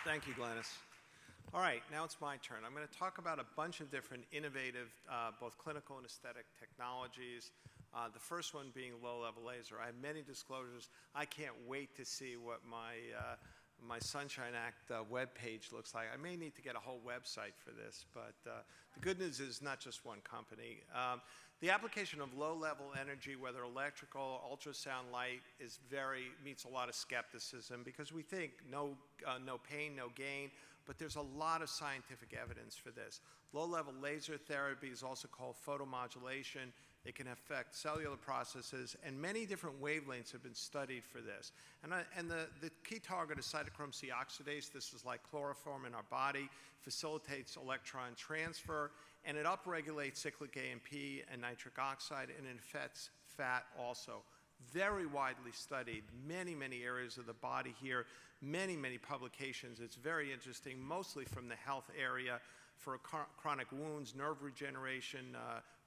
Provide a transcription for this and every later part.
Thank you, Glennis. All right, now it's my turn. I'm going to talk about a bunch of different innovative, both clinical and aesthetic technologies. The first one being low-level laser. I have many disclosures. I can't wait to see what my Sunshine Act webpage looks like. I may need to get a whole website for this, but the good news is not just one company. The application of low-level energy, whether electrical, ultrasound, light, meets a lot of skepticism because we think no pain, no gain, but there's a lot of scientific evidence for this. Low-level laser therapy is also called photomodulation. It can affect cellular processes, and many different wavelengths have been studied for this. And the key target is cytochrome C oxidase. This is like chloroform in our body, facilitates electron transfer, and it upregulates cyclic AMP and nitric oxide, and it affects fat also. Very widely studied, many areas of the body here, many publications. It's very interesting, mostly from the health area for chronic wounds, nerve regeneration,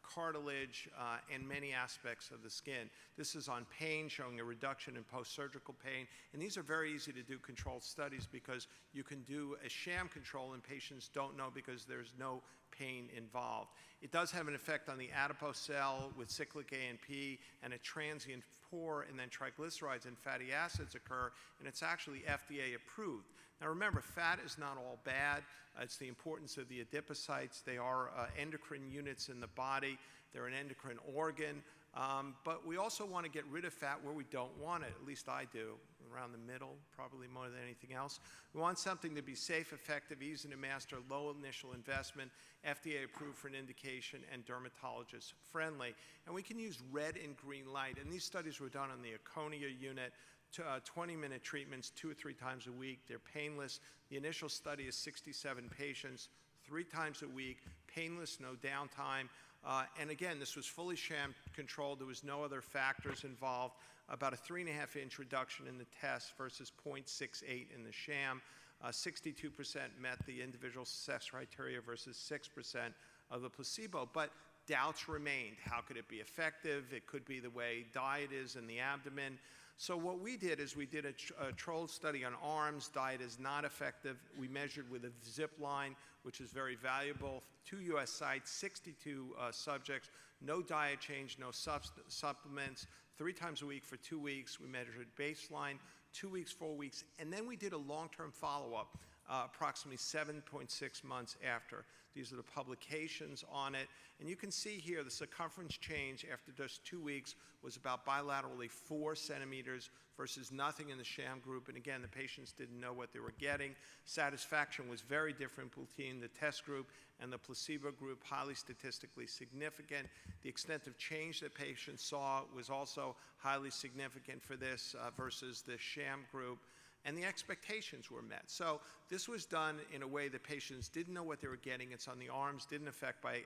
cartilage, and many aspects of the skin. This is on pain, showing a reduction in post-surgical pain. And these are very easy to do controlled studies because you can do a sham control and patients don't know because there's no pain involved. It does have an effect on the adipose cell with cyclic AMP and a transient pour, and then triglycerides and fatty acids occur, and it's actually FDA approved. Now remember, fat is not all bad. It's the importance of the adipocytes. They are endocrine units in the body. They're an endocrine organ. But we also want to get rid of fat where we don't want it. At least I do, around the middle, probably more than anything else. We want something to be safe, effective, easy to master, low initial investment, FDA approved for an indication, and dermatologist friendly. And we can use red and green light. And these studies were done on the Aconia unit. 20-minute treatments 2 or 3 times a week. They're painless. The initial study is 67 patients, 3 times a week, painless, no downtime. And again, this was fully sham controlled. There was no other factors involved. About a 3.5-inch reduction in the test versus 0.68 in the sham. 62% met the individual success criteria versus 6% of the placebo. But doubts remained. How could it be effective? It could be the way diet is in the abdomen. So what we did is we did a controlled study on arms. Diet is not effective. We measured with a zip line, which is very valuable. 2 U.S. sites, 62 subjects, no diet change, no supplements, 3 times a week for 2 weeks. We measured baseline, 2 weeks, 4 weeks, and then we did a long-term follow-up, approximately 7.6 months after. These are the publications on it. And you can see here the circumference change after just 2 weeks was about bilaterally 4 centimeters versus nothing in the sham group. And again, the patients didn't know what they were getting. Satisfaction was very different between the test group and the placebo group, highly statistically significant. The extent of change that patients saw was also highly significant for this versus the sham group. And the expectations were met. So this was done in a way that patients didn't know what they were getting. It's on the arms, didn't affect by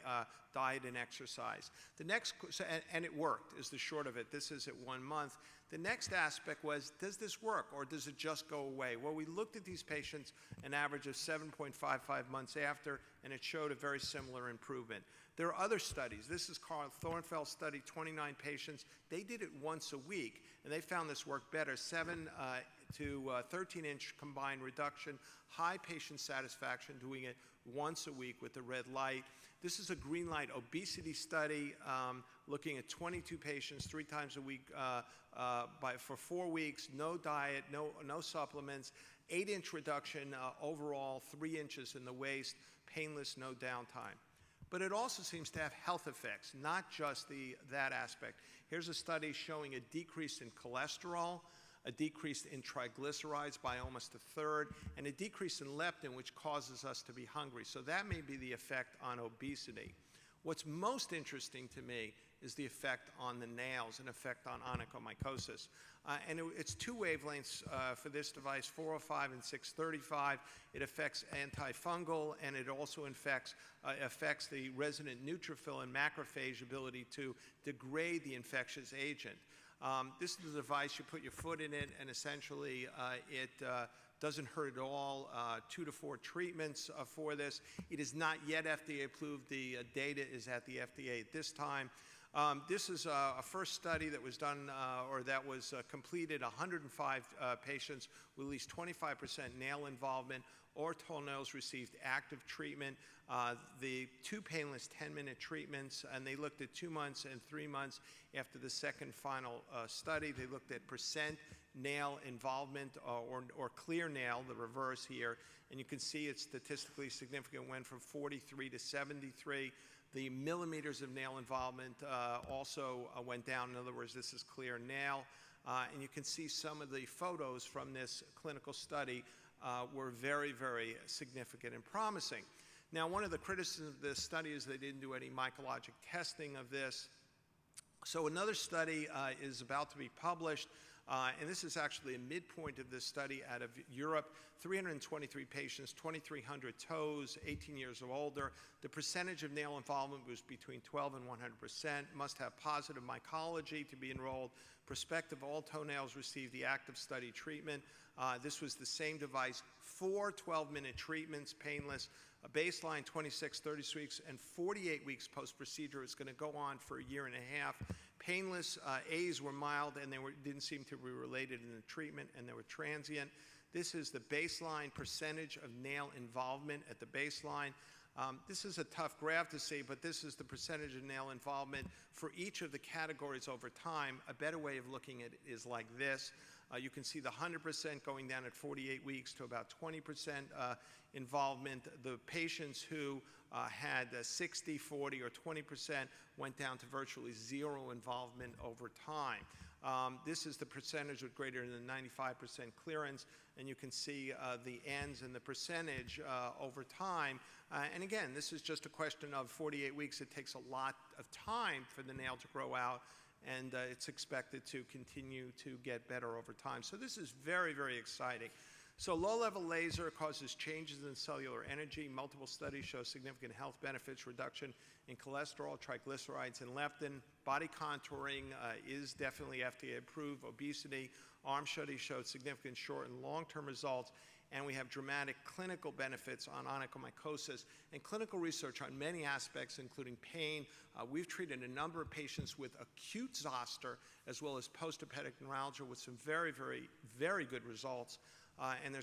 diet and exercise. And it worked, is the short of it. This is at 1 month. The next aspect was, does this work or does it just go away? Well, we looked at these patients an average of 7.55 months after, and it showed a very similar improvement. There are other studies. This is Karl Thornfeld study, 29 patients. They did it once a week, and they found this worked better. 7 to 13-inch combined reduction, high patient satisfaction doing it once a week with the red light. This is a green light obesity study looking at 22 patients 3 times a week for 4 weeks, no diet, no supplements, 8-inch reduction overall, 3 inches in the waist, painless, no downtime. But it also seems to have health effects, not just that aspect. Here's a study showing a decrease in cholesterol, a decrease in triglycerides by almost a third, and a decrease in leptin, which causes us to be hungry. So that may be the effect on obesity. What's most interesting to me is the effect on the nails, an effect on onychomycosis. And it's 2 wavelengths for this device, 405 and 635. It affects antifungal, and it also affects the resident neutrophil and macrophage ability to degrade the infectious agent. This is a device, you put your foot in it, and essentially it doesn't hurt at all. 2 to 4 treatments for this. It is not yet FDA approved. The data is at the FDA at this time. This is a first study that was done, or that was completed, 105 patients with at least 25% nail involvement. All toenails received active treatment. The two painless 10-minute treatments, and they looked at 2 months and 3 months after the second final study. They looked at percent nail involvement or clear nail, the reverse here, and you can see it's statistically significant, went from 43 to 73. The millimeters of nail involvement also went down. In other words, this is clear nail. And you can see some of the photos from this clinical study were very, very significant and promising. Now, one of the criticisms of this study is they didn't do any mycologic testing of this. So another study is about to be published, and this is actually a midpoint of this study out of Europe. 323 patients, 2,300 toes, 18 years or older. The percentage of nail involvement was between 12 and 100%. Must have positive mycology to be enrolled. Prospective all toenails received the active study treatment. This was the same device, 4 12-minute treatments, painless. A baseline 26, 30 weeks, and 48 weeks post-procedure. It's going to go on for a year and a half. Painless A's were mild, and they didn't seem to be related in the treatment, and they were transient. This is the baseline percentage of nail involvement at the baseline. This is a tough graph to see, but this is the percentage of nail involvement for each of the categories over time. A better way of looking at it is like this. You can see the 100% going down at 48 weeks to about 20% involvement. The patients who had 60, 40, or 20% went down to virtually zero involvement over time. This is the percentage with greater than 95% clearance, and you can see the ends and the percentage over time. And again, this is just a question of 48 weeks. It takes a lot of time for the nail to grow out, and it's expected to continue to get better over time. So this is very, very exciting. So low-level laser causes changes in cellular energy. Multiple studies show significant health benefits, reduction in cholesterol, triglycerides, and leptin. Body contouring is definitely FDA approved. Obesity, arm studies showed significant short and long-term results. And we have dramatic clinical benefits on onychomycosis and clinical research on many aspects, including pain. We've treated a number of patients with acute zoster as well as post-herpetic neuralgia with some very, very, very good results. And there's